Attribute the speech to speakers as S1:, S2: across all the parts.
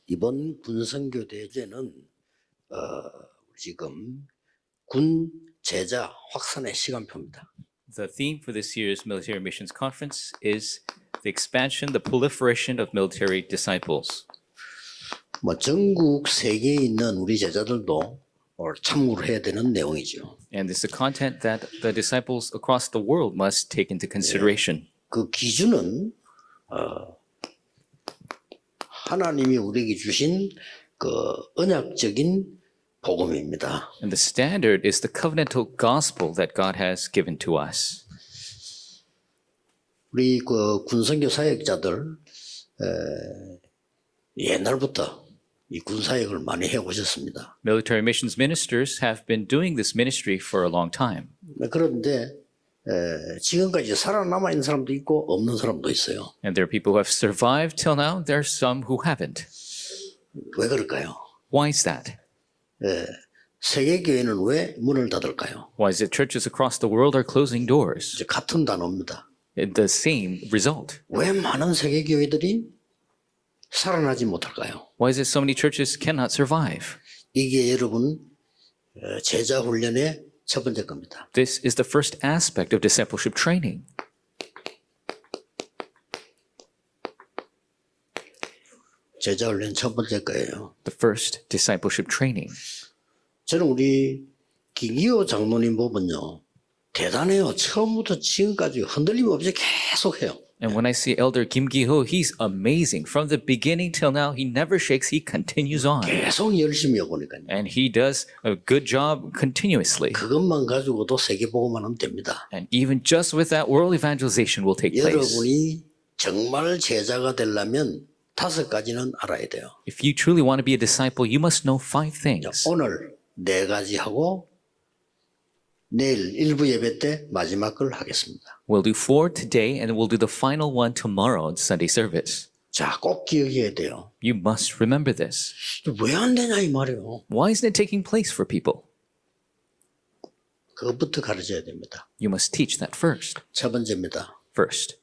S1: 이번 군선교 대제는 지금 군 제자 확산의 시간표입니다.
S2: The theme for this year's Military Missions Conference is the expansion, the proliferation of military disciples.
S1: 뭐 전국 세계에 있는 우리 제자들도 참고를 해야 되는 내용이죠.
S2: And it's the content that the disciples across the world must take into consideration.
S1: 그 기준은 하나님이 우리에게 주신 그 언약적인 복음입니다.
S2: And the standard is the covenantal gospel that God has given to us.
S1: 우리 그 군선교 사역자들 옛날부터 이 군사역을 많이 해오셨습니다.
S2: Military missions ministers have been doing this ministry for a long time.
S1: 그런데 지금까지 살아남아 있는 사람도 있고 없는 사람도 있어요.
S2: And there are people who have survived till now. There are some who haven't.
S1: 왜 그럴까요?
S2: Why is that?
S1: 세계 교회는 왜 문을 닫을까요?
S2: Why is it churches across the world are closing doors?
S1: 이제 같은 단어입니다.
S2: The same result.
S1: 왜 많은 세계 교회들이 살아나지 못할까요?
S2: Why is it so many churches cannot survive?
S1: 이게 여러분 제자 훈련의 첫 번째 겁니다.
S2: This is the first aspect of discipleship training.
S1: 제자 훈련 첫 번째 거예요.
S2: The first discipleship training.
S1: 저는 우리 김기호 장로님 보면요. 대단해요. 처음부터 지금까지 흔들림 없이 계속해요.
S2: And when I see Elder Kim Gi-ho, he's amazing. From the beginning till now, he never shakes, he continues on.
S1: 계속 열심히 해보니까요.
S2: And he does a good job continuously.
S1: 그것만 가지고도 세계 보고만 하면 됩니다.
S2: And even just with that, world evangelization will take place.
S1: 여러분이 정말 제자가 되려면 5가지는 알아야 돼요.
S2: If you truly want to be a disciple, you must know 5 things.
S1: 오늘 4가지 하고 내일 일부 예배 때 마지막 걸 하겠습니다.
S2: We'll do 4 today, and we'll do the final one tomorrow on Sunday service.
S1: 자, 꼭 기억해야 돼요.
S2: You must remember this.
S1: 왜 안 되냐 이 말이에요.
S2: Why isn't it taking place for people?
S1: 그것부터 가르쳐야 됩니다.
S2: You must teach that first.
S1: 첫 번째입니다.
S2: First.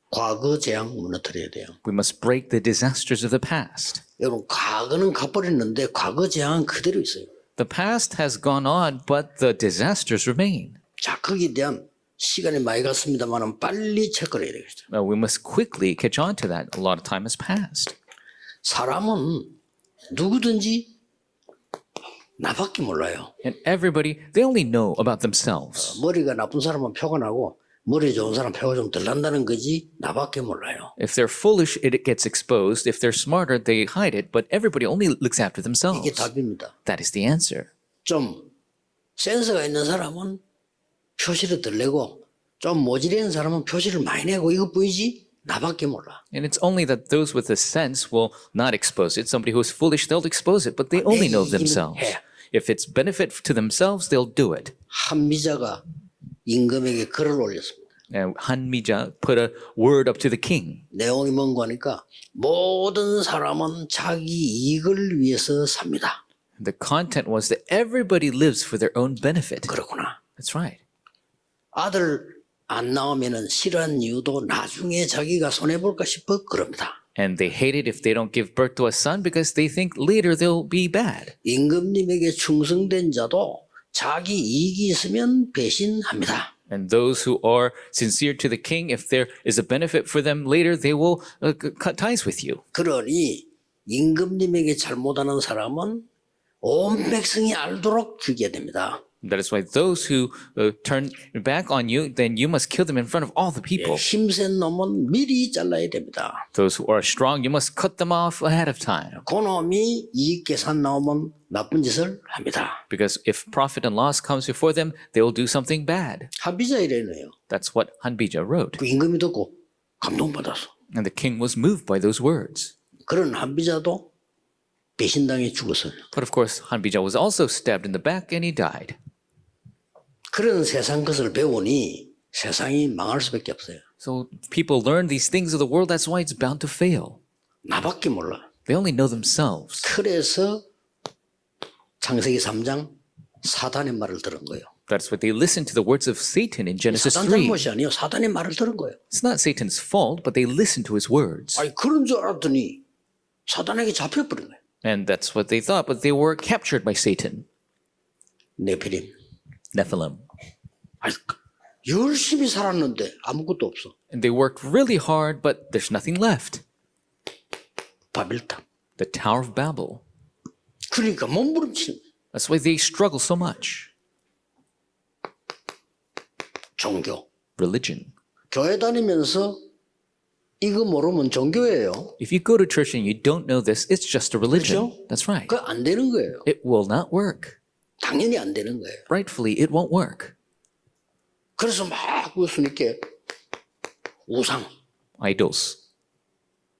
S1: 과거 재앙 무너뜨려야 돼요.
S2: We must break the disasters of the past.
S1: 여러분, 과거는 가버렸는데 과거 재앙은 그대로 있어요.
S2: The past has gone on, but the disasters remain.
S1: 자, 거기에 대한 시간이 많이 갔습니다만 빨리 체크를 해야 되겠죠.
S2: Now, we must quickly catch on to that. A lot of time has passed.
S1: 사람은 누구든지 나밖에 몰라요.
S2: And everybody, they only know about themselves.
S1: 머리가 나쁜 사람은 표가 나고 머리 좋은 사람 표가 좀 덜 난다는 거지 나밖에 몰라요.
S2: If they're foolish, it gets exposed. If they're smarter, they hide it. But everybody only looks after
S1: 이게
S2: themselves.
S1: 답입니다.
S2: That is the answer.
S1: 좀 센스가 있는 사람은 표시를 덜 내고 좀 모질이는 사람은 표시를 많이 내고 이거 보이지? 나밖에 몰라.
S2: And it's only that those with the sense will not expose it. Somebody who is foolish, they'll expose it, but they only know themselves. If it's benefit to themselves, they'll do it.
S1: 한미자가 임금에게 글을 올렸습니다.
S2: And Han Mija put a word up to the king.
S1: 내용이 뭔가 하니까 모든 사람은 자기 이익을 위해서 삽니다.
S2: The content was that everybody lives for their own benefit.
S1: 그렇구나.
S2: That's right.
S1: 아들 안 나오면은 싫어하는 이유도 나중에 자기가 손해볼까 싶어 그럽니다.
S2: And they hate it if they don't give birth to a son because they think later they'll be bad.
S1: 임금님에게 충성된 자도 자기 이익이 있으면 배신합니다.
S2: And those who are sincere to the king, if there is a benefit for them later, they will cut ties with you.
S1: 그러니 임금님에게 잘못하는 사람은 온 백성이 알도록 죽여야 됩니다.
S2: That is why those who turn back on you, then you must kill them in front of all the people.
S1: 힘센 놈은 미리 잘라야 됩니다.
S2: Those who are strong, you must cut them off ahead of time.
S1: 그놈이 이익 계산 나오면 나쁜 짓을 합니다.
S2: Because if profit and loss comes before them, they will do something bad.
S1: 합의자 이래네요.
S2: That's what Hanbija wrote.
S1: 그 임금이 듣고 감동받았어.
S2: And the king was moved by those words.
S1: 그런 합의자도 배신당해 죽었어요.
S2: But of course, Hanbija was also stabbed in the back and he died.
S1: 그런 세상 것을 배우니 세상이 망할 수밖에 없어요.
S2: So people learn these things of the world, that's why it's bound to fail.
S1: 나밖에 몰라.
S2: They only know themselves.
S1: 그래서 창세기 3장 사단의 말을 들은 거예요.
S2: That's what they listened to the words of Satan in Genesis
S1: 사단
S2: 3.
S1: 잘못이 아니에요. 사단의 말을 들은 거예요.
S2: It's not Satan's fault, but they listened to his words.
S1: 아니 그런 줄 알았더니 사단에게 잡혀버린 거예요.
S2: And that's what they thought, but they were captured by Satan.
S1: 네피림.
S2: Nephilim.
S1: 아니 열심히 살았는데 아무것도 없어.
S2: And they worked really hard, but there's nothing left.
S1: 바빌탑.
S2: The Tower of Babel.
S1: 그러니까 몸부림치는 거예요.
S2: That's why they struggle so much.
S1: 종교.
S2: Religion.
S1: 교회 다니면서 이거 모르면 종교예요.
S2: If you go to church and you don't know this, it's just a religion.
S1: 그렇죠?
S2: That's right.
S1: 그거 안 되는 거예요.
S2: It will not work.
S1: 당연히 안 되는 거예요.
S2: Rightfully, it won't work.
S1: 그래서 막 예수님께 우상
S2: Idols.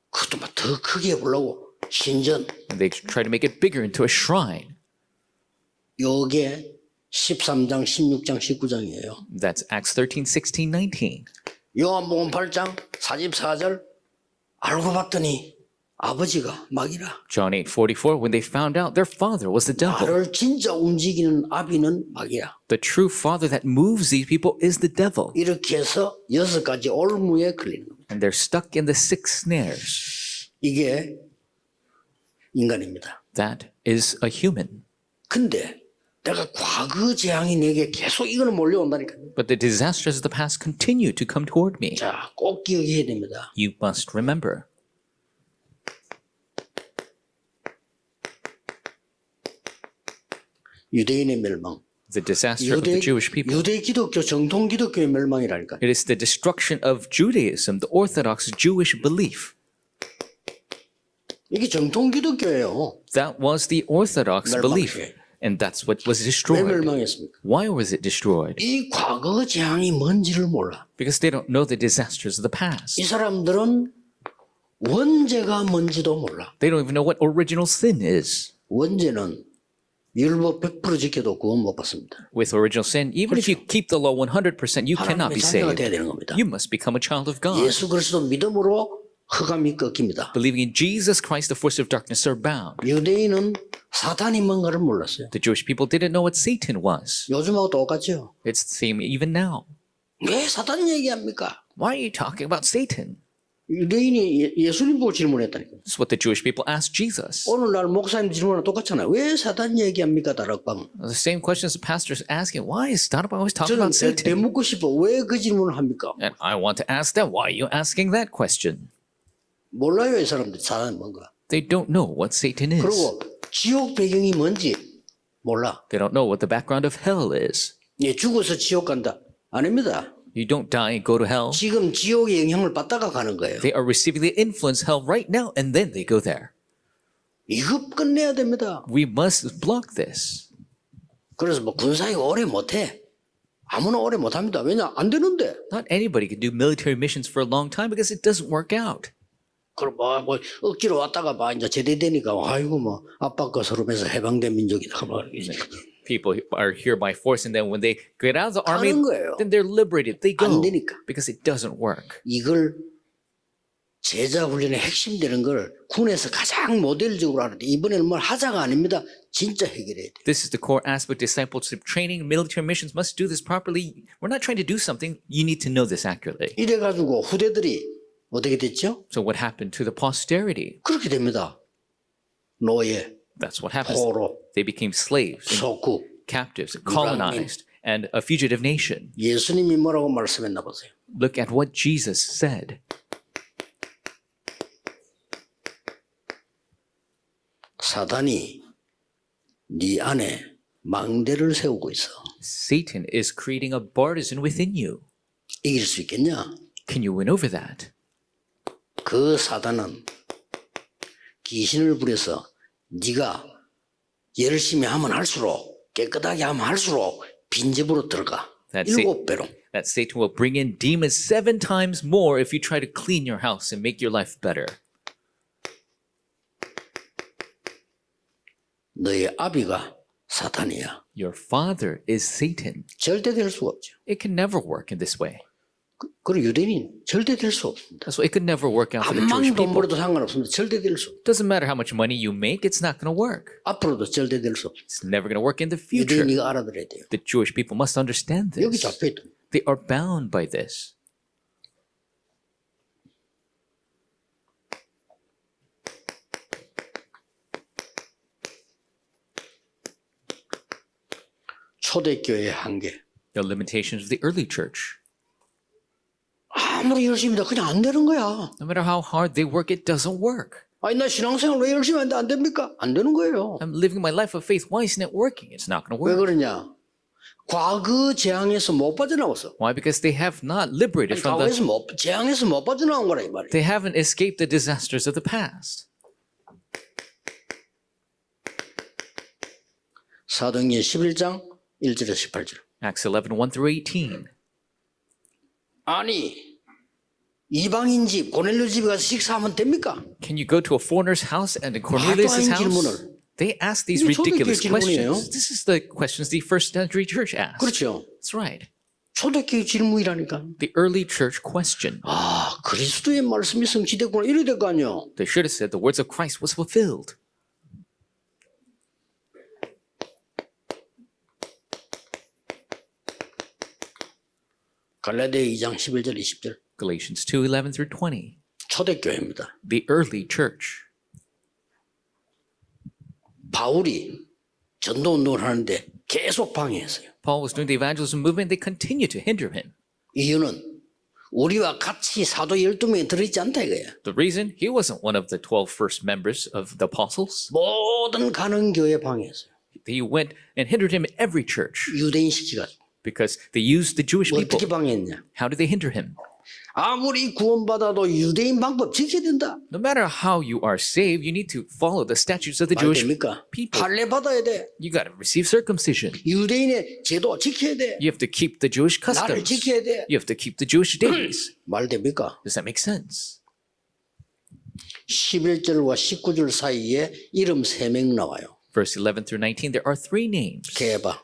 S1: 그것도 막 더 크게 해보려고 신전
S2: And they try to make it bigger into a shrine.
S1: 요게 13장, 16장, 19장이에요.
S2: That's Acts 13, 16, 19.
S1: 요한복음 8장 44절 알고 봤더니 아버지가 마귀라.
S2: John 8:44, when they found out their father was the devil.
S1: 나를 진짜 움직이는 아비는 마귀라.
S2: The true father that moves these people is the devil.
S1: 이렇게 해서 6가지 올무에 걸리는 겁니다.
S2: And they're stuck in the 6 snares.
S1: 이게 인간입니다.
S2: That is a human.
S1: 근데 내가 과거 재앙이 내게 계속 이거는 몰려온다니까요.
S2: But the disasters of the past continue to come toward me.
S1: 자, 꼭 기억해야 됩니다.
S2: You must remember.
S1: 유대인의 멸망.
S2: The disaster of the Jewish people.
S1: 유대 기독교 정통 기독교의 멸망이라니까.
S2: It is the destruction of Judaism, the Orthodox Jewish belief.
S1: 이게 정통 기독교예요.
S2: That was the Orthodox belief.
S1: 멸망시에.
S2: And that's what was
S1: 왜
S2: destroyed.
S1: 멸망했습니까?
S2: Why was it destroyed?
S1: 이 과거 재앙이 뭔지를 몰라.
S2: Because they don't know the disasters of the past.
S1: 이 사람들은 원죄가 뭔지도 몰라.
S2: They don't even know what original sin is.
S1: 원죄는 율법 100% 지켜도 구원 못 받습니다.
S2: With original sin, even if you keep the law 100%, you cannot
S1: 하나님의
S2: be
S1: 자녀가
S2: saved.
S1: 돼야 되는 겁니다.
S2: You must become a child of God.
S1: 예수 그리스도 믿음으로 흑암이 꺾입니다.
S2: Believing in Jesus Christ, the forces of darkness are bound.
S1: 유대인은 사탄이 뭔가를 몰랐어요.
S2: The Jewish people didn't know what Satan was.
S1: 요즘하고 똑같죠.
S2: It's the same even now.
S1: 왜 사탄 얘기합니까?
S2: Why are you talking about Satan?
S1: 유대인이 예수님 보고 질문했다니까요.
S2: That's what the Jewish people asked Jesus.
S1: 오늘날 목사님 질문은 똑같잖아요. 왜 사탄 얘기합니까? 다락방.
S2: The same questions the pastor's asking. Why is Starbuck always talking
S1: 저는
S2: about Satan?
S1: 대묻고 싶어. 왜 그 질문을 합니까?
S2: And I want to ask them, why are you asking that question?
S1: 몰라요, 이 사람들. 사탄이 뭔가.
S2: They don't know what Satan is.
S1: 그리고 지옥 배경이 뭔지 몰라.
S2: They don't know what the background of hell is.
S1: 예, 죽어서 지옥 간다. 아닙니다.
S2: You don't die and go to hell.
S1: 지금 지옥의 영향을 받다가 가는 거예요.
S2: They are receiving the influence of hell right now, and then they go there.
S1: 이거 끝내야 됩니다.
S2: We must block this.
S1: 그래서 뭐 군사가 오래 못해. 아무나 오래 못합니다. 왜냐? 안 되는데.
S2: Not anybody can do military missions for a long time because it doesn't work out.
S1: 그럼 뭐 억지로 왔다가 봐 이제 제대되니까 아이고 뭐 압박과 서름에서 해방된 민족이다. 막 이렇게.
S2: People are here by force, and then when they get out of the army,
S1: 가는 거예요.
S2: then they're liberated. They go
S1: 안 되니까.
S2: because it doesn't work.
S1: 이걸 제자 훈련의 핵심 되는 걸 군에서 가장 모델적으로 하는데 이번에는 뭘 하자가 아닙니다. 진짜 해결해야 돼.
S2: This is the core aspect of discipleship training. Military missions must do this properly. We're not trying to do something. You need to know this accurately.
S1: 이래가지고 후대들이 어떻게 됐죠?
S2: So what happened to the posterity?
S1: 그렇게 됩니다. 노예,
S2: That's what happens.
S1: 포로,
S2: They became slaves,
S1: 소국.
S2: captives, colonized, and a fugitive nation.
S1: 예수님이 뭐라고 말씀했나 보세요.
S2: Look at what Jesus said.
S1: 사단이 네 안에 망대를 세우고 있어.
S2: Satan is creating a partisan within you.
S1: 이길 수 있겠냐?
S2: Can you win over that?
S1: 그 사단은 귀신을 부려서 네가 열심히 하면 할수록 깨끗하게 하면 할수록 빈집으로 들어가.
S2: That's it.
S1: 7배로.
S2: That Satan will bring in demons 7 times more if you try to clean your house and make your life better.
S1: 너의 아비가 사탄이야.
S2: Your father is Satan.
S1: 절대 될 수가 없죠.
S2: It can never work in this way.
S1: 그리고 유대인이 절대 될 수 없습니다.
S2: That's why it could never work out for the
S1: 암만
S2: Jewish
S1: 돈
S2: people.
S1: 벌어도 상관없습니다. 절대 될 수 없습니다.
S2: Doesn't matter how much money you make, it's not going to work.
S1: 앞으로도 절대 될 수 없습니다.
S2: It's never going to work in the future.
S1: 유대인이 이거 알아들어야 돼요.
S2: The Jewish people must understand
S1: 여기
S2: this.
S1: 잡혀있다.
S2: They are bound by this.
S1: 초대교회의 한계.
S2: The limitations of the early church.
S1: 아무리 열심히 해도 그냥 안 되는 거야.
S2: No matter how hard they work, it doesn't work.
S1: 아니 나 신앙생활 왜 열심히 하는데 안 됩니까? 안 되는 거예요.
S2: I'm living my life of faith. Why isn't it working? It's not going to
S1: 왜
S2: work.
S1: 그러냐? 과거 재앙에서 못 빠져나왔어.
S2: Why? Because they have not liberated from the.
S1: 과거에서 재앙에서 못 빠져나온 거라 이 말이야.
S2: They haven't escaped the disasters of the past.
S1: 사도행전 11장 1절에서 18절.
S2: Acts 11:1 through 18.
S1: 아니 이방인 집 고넬료 집에 가서 식사하면 됩니까?
S2: Can you go to a foreigner's house and in Cornelius'
S1: 아닌
S2: house?
S1: 질문을.
S2: They ask these
S1: 이게
S2: ridiculous
S1: 초대교회 질문이에요.
S2: questions. This is the questions the first century church asked.
S1: 그렇죠.
S2: That's right.
S1: 초대교회 질문이라니까.
S2: The early church question.
S1: 아 그리스도의 말씀이 성취됐구나 이래 될 거 아니야.
S2: They should have said the words of Christ was fulfilled.
S1: 갈라디아 2장 11절 20절.
S2: Galatians 2:11 through 20.
S1: 초대교회입니다.
S2: The early church.
S1: 바울이 전도운동을 하는데 계속 방해했어요.
S2: Paul was doing the evangelism movement. They continued to hinder him.
S1: 이유는 우리와 같이 사도 12명이 들어있지 않다 이거야.
S2: The reason he wasn't one of the 12 first members of the apostles.
S1: 모든 가는 교회 방해했어요.
S2: He went and hindered him in every church
S1: 유대인 시키가지고.
S2: because they used the Jewish people.
S1: 어떻게 방해했냐.
S2: How did they hinder him?
S1: 아무리 구원받아도 유대인 방법 지켜야 된다.
S2: No matter how you are saved, you need to follow the statutes of the
S1: 말
S2: Jewish
S1: 됩니까?
S2: people.
S1: 할례 받아야 돼.
S2: You got to receive circumcision.
S1: 유대인의 제도 지켜야 돼.
S2: You have to keep the Jewish
S1: 나를
S2: customs.
S1: 지켜야 돼.
S2: You have to keep the Jewish days.
S1: 말 됩니까?
S2: Does that make sense?
S1: 11절과 19절 사이에 이름 3명 나와요.
S2: Verse 11 through 19, there are three names.
S1: 게바.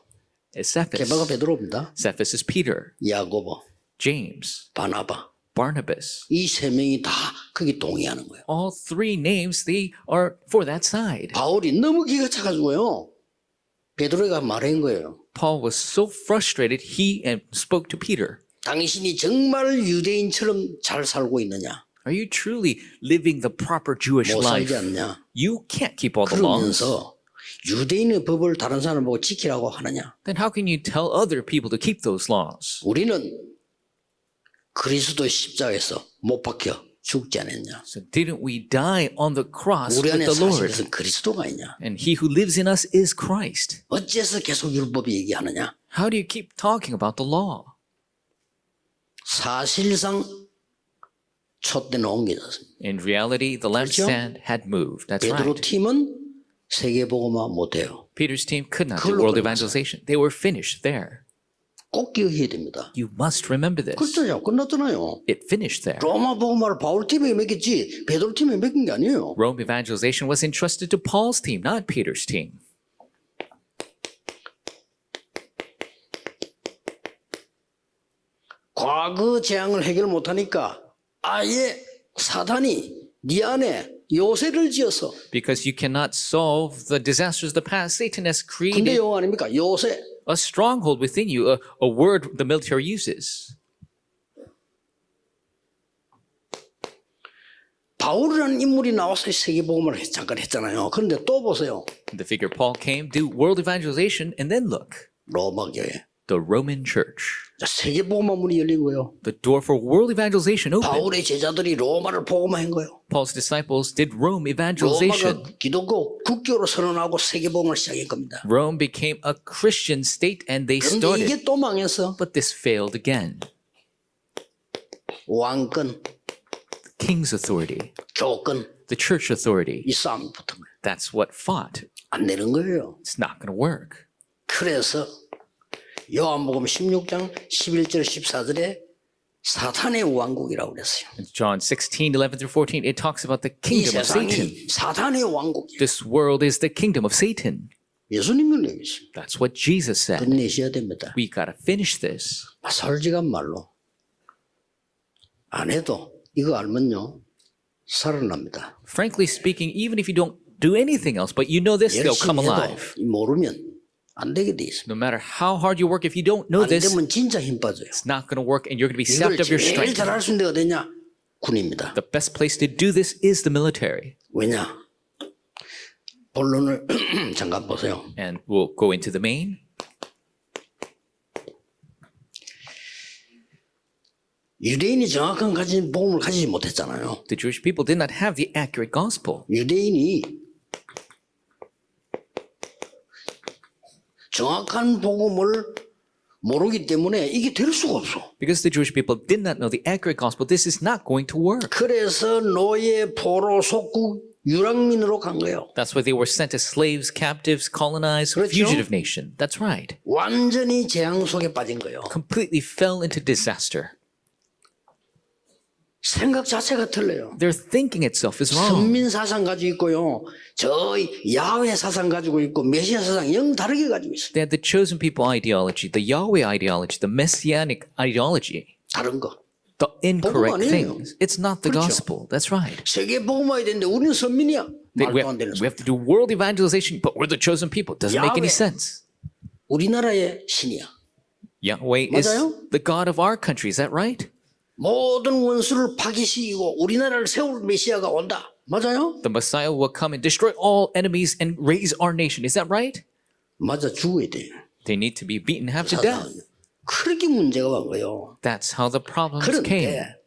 S2: Cephas.
S1: 게바가 베드로입니다.
S2: Cephas is Peter,
S1: 야고보,
S2: James,
S1: 바나바.
S2: Barnabas.
S1: 이 3명이 다 거기 동의하는 거예요.
S2: All three names, they are for that side.
S1: 바울이 너무 기가 차가지고요. 베드로가 말한 거예요.
S2: Paul was so frustrated, he spoke to Peter.
S1: 당신이 정말 유대인처럼 잘 살고 있느냐?
S2: Are you truly living the proper Jewish
S1: 못
S2: life?
S1: 살지 않냐?
S2: You can't keep all the laws.
S1: 그러면서 유대인의 법을 다른 사람 보고 지키라고 하느냐?
S2: Then how can you tell other people to keep those laws?
S1: 우리는 그리스도 십자가에서 못 박혀 죽지 않았냐?
S2: So didn't we die on the cross
S1: 우리
S2: with
S1: 안에
S2: the
S1: 사실
S2: Lord?
S1: 것은 그리스도가 있냐?
S2: And he who lives in us is Christ.
S1: 어째서 계속 율법이 얘기하느냐?
S2: How do you keep talking about the law?
S1: 사실상 촛대는 옮겨졌습니다.
S2: In reality, the lampstand had moved. That's
S1: 베드로
S2: right.
S1: 팀은 세계복음화 못해요.
S2: Peter's team could not do
S1: 그걸로
S2: world
S1: 끝났어요.
S2: evangelization. They were finished there.
S1: 꼭 기억해야 됩니다.
S2: You must remember this.
S1: 그렇잖아요. 끝났잖아요.
S2: It finished there.
S1: 로마 복음화를 바울 팀에 맡겼지 베드로 팀에 맡긴 게 아니에요.
S2: Rome evangelization was entrusted to Paul's team, not Peter's team.
S1: 과거 재앙을 해결 못하니까 아예 사단이 네 안에 요새를 지어서
S2: Because you cannot solve the disasters of the past, Satan has
S1: 군대
S2: created
S1: 용어 아닙니까? 요새.
S2: a stronghold within you, a word the military uses.
S1: 바울이라는 인물이 나와서 세계복음을 잠깐 했잖아요. 그런데 또 보세요.
S2: The figure Paul came, do world evangelization, and then look,
S1: 로마 교회.
S2: the Roman church.
S1: 자, 세계복음화 문이 열린 거예요.
S2: The door for world evangelization opened.
S1: 바울의 제자들이 로마를 복음화한 거예요.
S2: Paul's disciples did Rome evangelization.
S1: 로마가 기독교 국교로 선언하고 세계복음을 시작한 겁니다.
S2: Rome became a Christian state and they
S1: 그런데
S2: started.
S1: 이게 또 망했어.
S2: But this failed again.
S1: 왕권,
S2: King's authority,
S1: 교권,
S2: the church authority.
S1: 이 싸움이 붙은 거예요.
S2: That's what fought.
S1: 안 되는 거예요.
S2: It's not going to work.
S1: 그래서 요한복음 16장 11절 14절에 사탄의 왕국이라고 그랬어요.
S2: In John 16, 11 through 14, it talks about the
S1: 이
S2: kingdom of Satan.
S1: 세상이 사탄의 왕국이에요.
S2: This world is the kingdom of Satan.
S1: 예수님이 얘기했어요.
S2: That's what Jesus said.
S1: 끝내셔야 됩니다.
S2: We got to finish this.
S1: 솔직한 말로 안 해도 이거 알면요 살아납니다.
S2: Frankly speaking, even if you don't do anything else, but you know this, they'll come
S1: 열심히 해도
S2: alive.
S1: 모르면 안 되게 돼 있어요.
S2: No matter how hard you work, if you don't know
S1: 안
S2: this,
S1: 되면 진짜 힘 빠져요.
S2: it's not going to work and you're going to be
S1: 이걸
S2: sapped of your
S1: 제일
S2: strength.
S1: 잘할 수 있는 데가 어디냐? 군입니다.
S2: The best place to do this is the military.
S1: 왜냐? 본론을 잠깐 보세요.
S2: And we'll go into the main.
S1: 유대인이 정확한 복음을 가지지 못했잖아요.
S2: The Jewish people did not have the accurate gospel.
S1: 유대인이 정확한 복음을 모르기 때문에 이게 될 수가 없어.
S2: Because the Jewish people did not know the accurate gospel, this is not going to work.
S1: 그래서 노예, 포로, 속국, 유랑민으로 간 거예요.
S2: That's why they were sent as slaves, captives, colonized,
S1: 그렇죠?
S2: fugitive nation. That's right.
S1: 완전히 재앙 속에 빠진 거예요.
S2: Completely fell into disaster.
S1: 생각 자체가 틀려요.
S2: Their thinking itself is wrong.
S1: 선민 사상 가지고 있고요. 저 야훼 사상 가지고 있고 메시아 사상 영 다르게 가지고 있어요.
S2: They had the chosen people ideology, the Yahweh ideology, the messianic ideology,
S1: 다른 거.
S2: the incorrect
S1: 아니에요.
S2: things. It's not the
S1: 그렇죠.
S2: gospel. That's right.
S1: 세계 복음화야 되는데 우리는 선민이야.
S2: We
S1: 말도 안 되는
S2: we
S1: 소리.
S2: have to do world evangelization, but we're the chosen people. Doesn't make any
S1: Yahweh.
S2: sense.
S1: 우리나라의 신이야.
S2: Yahweh is
S1: 맞아요?
S2: the God of our country. Is that right?
S1: 모든 원수를 파괴시키고 우리나라를 세울 메시아가 온다. 맞아요?
S2: The Messiah will come and destroy all enemies and raise our nation. Is that right?
S1: 맞아 죽어야 돼.
S2: They need to be beaten half to death.
S1: 사상. 그렇게 문제가 온 거예요.
S2: That's how the problems came.
S1: 그런데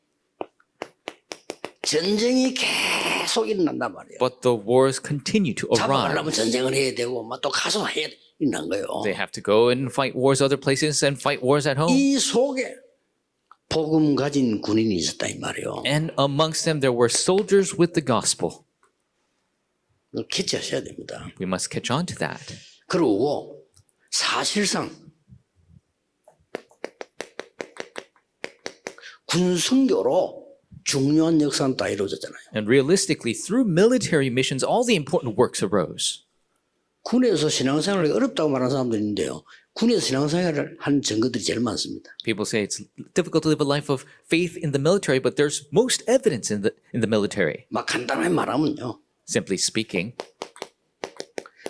S1: 전쟁이 계속 일어난단 말이에요.
S2: But the wars continue to
S1: 잡아가려면
S2: arise.
S1: 전쟁을 해야 되고 막 또 가서 해야 일어난 거예요.
S2: They have to go and fight wars other places and fight wars at home.
S1: 이 속에 복음 가진 군인이 있었다 이 말이에요.
S2: And amongst them, there were soldiers with the gospel.
S1: 캐치하셔야 됩니다.
S2: We must catch on to that.
S1: 그리고 사실상 군성교로 중요한 역사는 다 이루어졌잖아요.
S2: And realistically, through military missions, all the important works arose.
S1: 군에서 신앙생활이 어렵다고 말하는 사람들이 있는데요. 군에서 신앙생활을 한 증거들이 제일 많습니다.
S2: People say it's difficult to live a life of faith in the military, but there's most evidence in the military.
S1: 막 간단하게 말하면요.
S2: Simply speaking,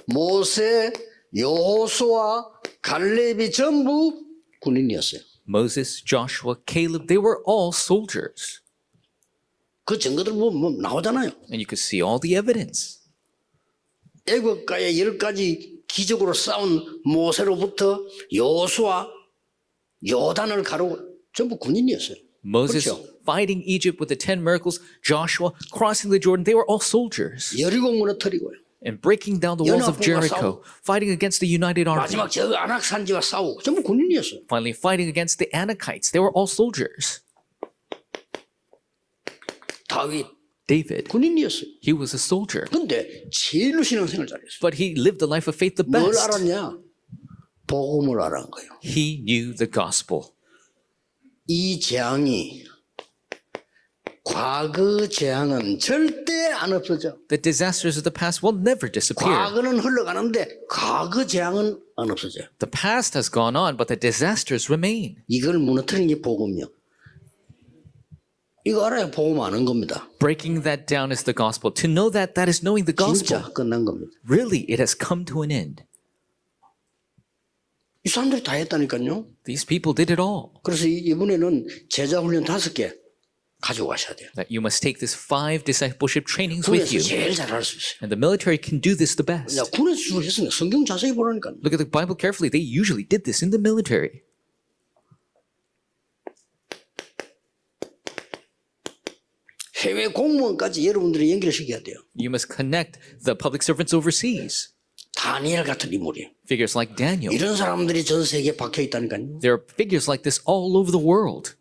S1: 모세, 여호수아, 갈렙이 전부 군인이었어요.
S2: Moses, Joshua, Caleb, they were all soldiers.
S1: 그 증거들 보면 나오잖아요.
S2: And you could see all the evidence.
S1: 애국가의 10가지 기적으로 싸운 모세로부터 여호수아, 요단을 가르고 전부 군인이었어요.
S2: Moses
S1: 그렇죠?
S2: fighting Egypt with the 10 miracles, Joshua crossing the Jordan, they were all soldiers.
S1: 여리고 무너뜨리고요.
S2: And breaking down the walls of Jericho, fighting against the united army.
S1: 마지막 저 아낙산지와 싸우고 전부 군인이었어요.
S2: Finally, fighting against the Anakites, they were all soldiers.
S1: 다윗
S2: David,
S1: 군인이었어요.
S2: he was a soldier.
S1: 근데 제일로 신앙생활 잘했어요.
S2: But he lived the life of faith the
S1: 뭘
S2: best.
S1: 알았냐? 복음을 알은 거예요.
S2: He knew the gospel.
S1: 이 재앙이 과거 재앙은 절대 안 없어져.
S2: The disasters of the past will never disappear.
S1: 과거는 흘러가는데 과거 재앙은 안 없어져요.
S2: The past has gone on, but the disasters remain.
S1: 이걸 무너뜨리는 게 복음이요. 이거 알아야 복음 아는 겁니다.
S2: Breaking that down is the gospel. To know that, that is knowing the gospel.
S1: 진짜 끝난 겁니다.
S2: Really, it has come to an end.
S1: 이 사람들이 다 했다니까요.
S2: These people did it all.
S1: 그래서 이번에는 제자 훈련 5개 가지고 가셔야 돼요.
S2: That you must take this 5 discipleship trainings
S1: 군에서
S2: with you.
S1: 제일 잘할 수 있어요.
S2: And the military can do this the best.
S1: 야, 군에서 주로 했으니까 성경 자세히 보라니까.
S2: Look at the Bible carefully. They usually did this in the military.
S1: 해외 공무원까지 여러분들이 연결시켜야 돼요.
S2: You must connect the public servants overseas.
S1: 다니엘 같은 인물이에요.
S2: Figures like Daniel.
S1: 이런 사람들이 전 세계에 박혀 있다니까요.
S2: There are figures like this all over the world.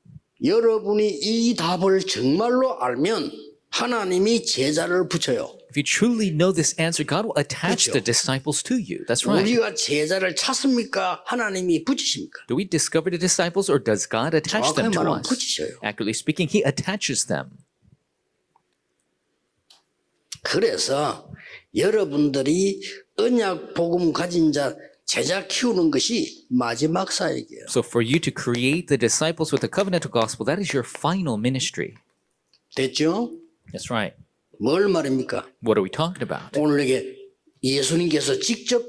S1: 여러분이 이 답을 정말로 알면 하나님이 제자를 붙여요.
S2: If you truly know this answer, God will attach
S1: 그렇죠.
S2: the disciples to you. That's right.
S1: 우리가 제자를 찾습니까? 하나님이 붙이십니까?
S2: Do we discover the disciples or does God attach them
S1: 정확하게
S2: to
S1: 말하면
S2: us?
S1: 붙이셔요.
S2: Accurately speaking, He attaches them.
S1: 그래서 여러분들이 언약 복음 가진 자 제자 키우는 것이 마지막 사역이에요.
S2: So for you to create the disciples with the covenantal gospel, that is your final ministry.
S1: 됐죠?
S2: That's right.
S1: 뭘 말입니까?
S2: What are we talking about?
S1: 오늘에게 예수님께서 직접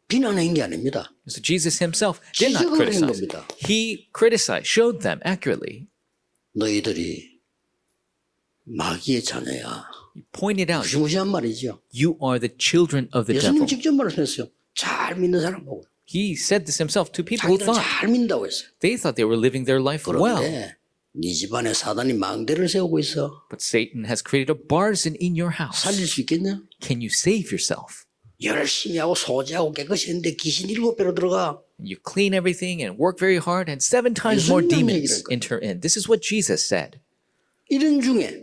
S1: 비난한 게 아닙니다.
S2: So Jesus himself did not
S1: 지적을 한
S2: criticize.
S1: 겁니다.
S2: He criticized, showed them accurately.
S1: 너희들이 마귀의 자녀야.
S2: He pointed out,
S1: 무시무시한 말이죠.
S2: you are the children of the
S1: 예수님
S2: devil.
S1: 직접 말씀했어요. 잘 믿는 사람 보고.
S2: He said this himself to people who
S1: 자기들은
S2: thought
S1: 잘 믿는다고 했어요.
S2: they thought they were living their life well.
S1: 그런데 네 집안에 사단이 망대를 세우고 있어.
S2: But Satan has created a bargain in your house.
S1: 살릴 수 있겠냐?
S2: Can you save yourself?
S1: 열심히 하고 소지하고 깨끗이 했는데 귀신 7배로 들어가.
S2: You clean everything and work very hard, and 7 times more demons enter in. This is what Jesus said.
S1: 이런 중에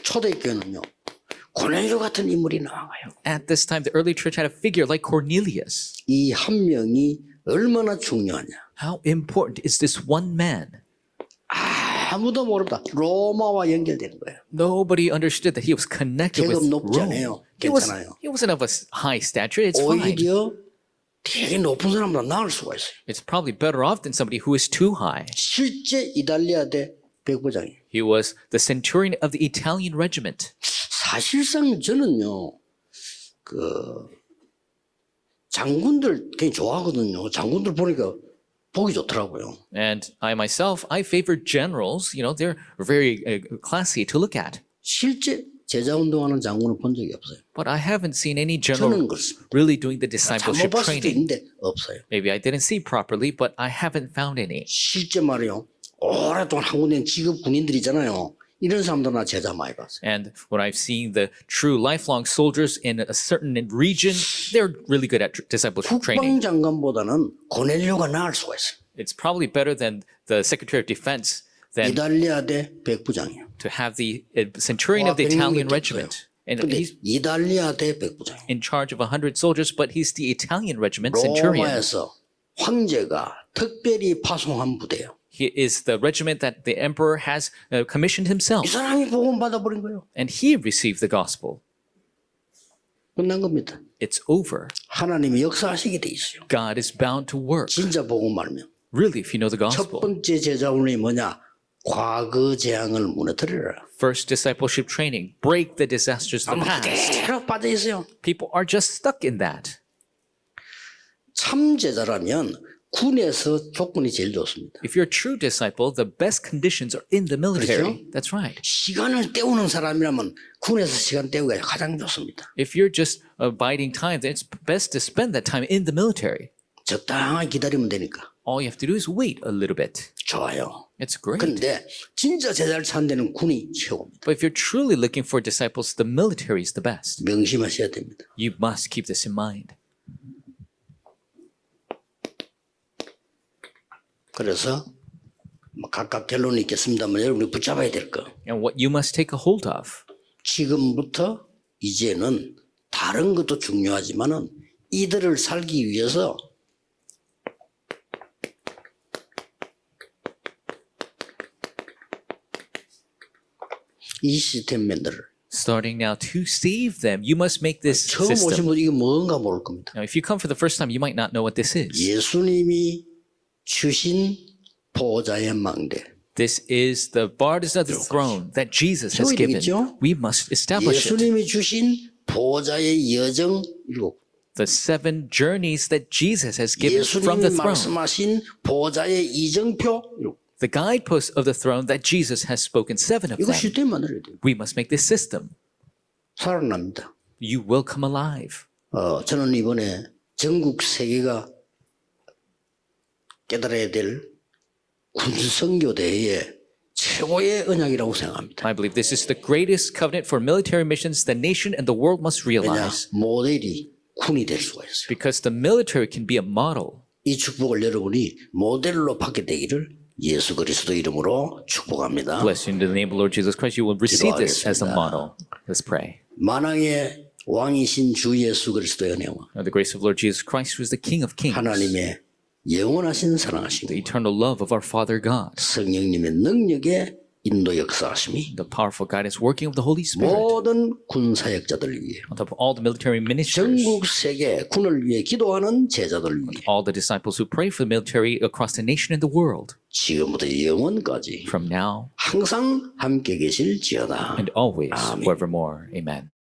S1: 초대교회는요. 고넬료 같은 인물이 나와요.
S2: At this time, the early church had a figure like Cornelius.
S1: 이 한 명이 얼마나 중요하냐.
S2: How important is this one man?
S1: 아무도 모른다. 로마와 연결되는 거예요.
S2: Nobody understood that he was connected with
S1: 계급 높지
S2: Rome.
S1: 않아요.
S2: He
S1: 괜찮아요.
S2: wasn't of a high stature. It's fine.
S1: 오히려 되게 높은 사람보다 나을 수가 있어요.
S2: It's probably better off than somebody who is too high.
S1: 실제 이탈리아 대 백부장이에요.
S2: He was the centurion of the Italian regiment.
S1: 사실상 저는요, 장군들 굉장히 좋아하거든요. 장군들 보니까 보기 좋더라고요.
S2: And I myself, I favor generals. You know, they're very classy to look at.
S1: 실제 제자 운동하는 장군을 본 적이 없어요.
S2: But I haven't seen any
S1: 저는
S2: general
S1: 그렇습니다.
S2: really doing the
S1: 잘못
S2: discipleship
S1: 봤을 수도
S2: training.
S1: 있는데 없어요.
S2: Maybe I didn't see properly, but I haven't found any.
S1: 실제 말이요. 오랫동안 한 군데 직업 군인들이잖아요. 이런 사람들은 제자 많이 봤어요.
S2: And when I've seen the true lifelong soldiers in a certain region, they're really good at discipleship training.
S1: 국방장관보다는 고넬료가 나을 수가 있어요.
S2: It's probably better than the Secretary of Defense than
S1: 이탈리아 대 백부장이에요.
S2: to have the centurion of the Italian regiment. And
S1: 근데
S2: he's
S1: 이탈리아 대 백부장이에요.
S2: in charge of 100 soldiers, but he's the Italian regiment centurion.
S1: 로마에서 황제가 특별히 파송한 부대예요.
S2: He is the regiment that the emperor has commissioned
S1: 이
S2: himself.
S1: 사람이 복음 받아버린 거예요.
S2: And he received the gospel.
S1: 끝난 겁니다.
S2: It's over.
S1: 하나님이 역사하시게 돼 있어요.
S2: God is bound to work.
S1: 진짜 복음 말면
S2: Really, if you know the
S1: 첫
S2: gospel.
S1: 번째 제자훈련이 뭐냐? 과거 재앙을 무너뜨려라.
S2: First discipleship training, break the disasters of the
S1: 아마
S2: past.
S1: 그대로 빠져 있어요.
S2: People are just stuck in that.
S1: 참 제자라면 군에서 조건이 제일 좋습니다.
S2: If you're a true disciple, the best conditions are in the military.
S1: 그렇죠?
S2: That's right.
S1: 시간을 때우는 사람이라면 군에서 시간 때우기가 가장 좋습니다.
S2: If you're just biding time, then it's best to spend that time in the military.
S1: 적당히 기다리면 되니까.
S2: All you have to do is wait a little bit.
S1: 좋아요.
S2: It's great.
S1: 그런데 진짜 제자를 찾는 데는 군이 최고입니다.
S2: But if you're truly looking for disciples, the military is the best.
S1: 명심하셔야 됩니다.
S2: You must keep this in mind.
S1: 그래서 각각 결론이 있겠습니다만 여러분이 붙잡아야 될 거.
S2: And what you must take a hold of.
S1: 지금부터 이제는 다른 것도 중요하지만은 이들을 살기 위해서 이 시스템맨들을
S2: Starting now to save them, you must make this
S1: 처음 오신
S2: system.
S1: 분 이게 뭔가 모를 겁니다.
S2: Now, if you come for the first time, you might not know what this is.
S1: 예수님이 주신 보호자의 망대.
S2: This is the burdens of the throne that Jesus has given.
S1: 되겠죠?
S2: We must establish it.
S1: 예수님이 주신 보호자의 여정 7.
S2: The 7 journeys that Jesus has given from the
S1: 예수님이
S2: throne.
S1: 말씀하신 보호자의 이정표 7.
S2: The guideposts of the throne that Jesus has spoken, 7 of
S1: 이거
S2: them.
S1: 시스템 만들어야 돼요.
S2: We must make this system.
S1: 살아납니다.
S2: You will come alive.
S1: 저는 이번에 전국 세계가 깨달아야 될 군선교대회의 최고의 언약이라고 생각합니다.
S2: I believe this is the greatest covenant for military missions the nation and the world must
S1: 왜냐?
S2: realize.
S1: 모델이 군이 될 수가 있어요.
S2: Because the military can be a model.
S1: 이 축복을 여러분이 모델로 받게 되기를 예수 그리스도 이름으로 축복합니다.
S2: Blessed in the name of Lord Jesus Christ, you will receive this as a model. Let's pray.
S1: 만왕의 왕이신 주 예수 그리스도의 은혜와
S2: Now, the grace of Lord Jesus Christ, who is the King of Kings,
S1: 하나님의 영원하신 사랑하신
S2: the eternal love of our Father God,
S1: 성령님의 능력에 인도 역사하심이
S2: the powerful guidance working of the Holy Spirit
S1: 모든 군사역자들 위해
S2: on top of all the military ministers,
S1: 전국 세계 군을 위해 기도하는 제자들 위해
S2: all the disciples who pray for the military across the nation and the world,
S1: 지금부터 영원까지
S2: from now
S1: 항상 함께 계실지어다.
S2: and always,
S1: 아멘.
S2: forevermore. Amen.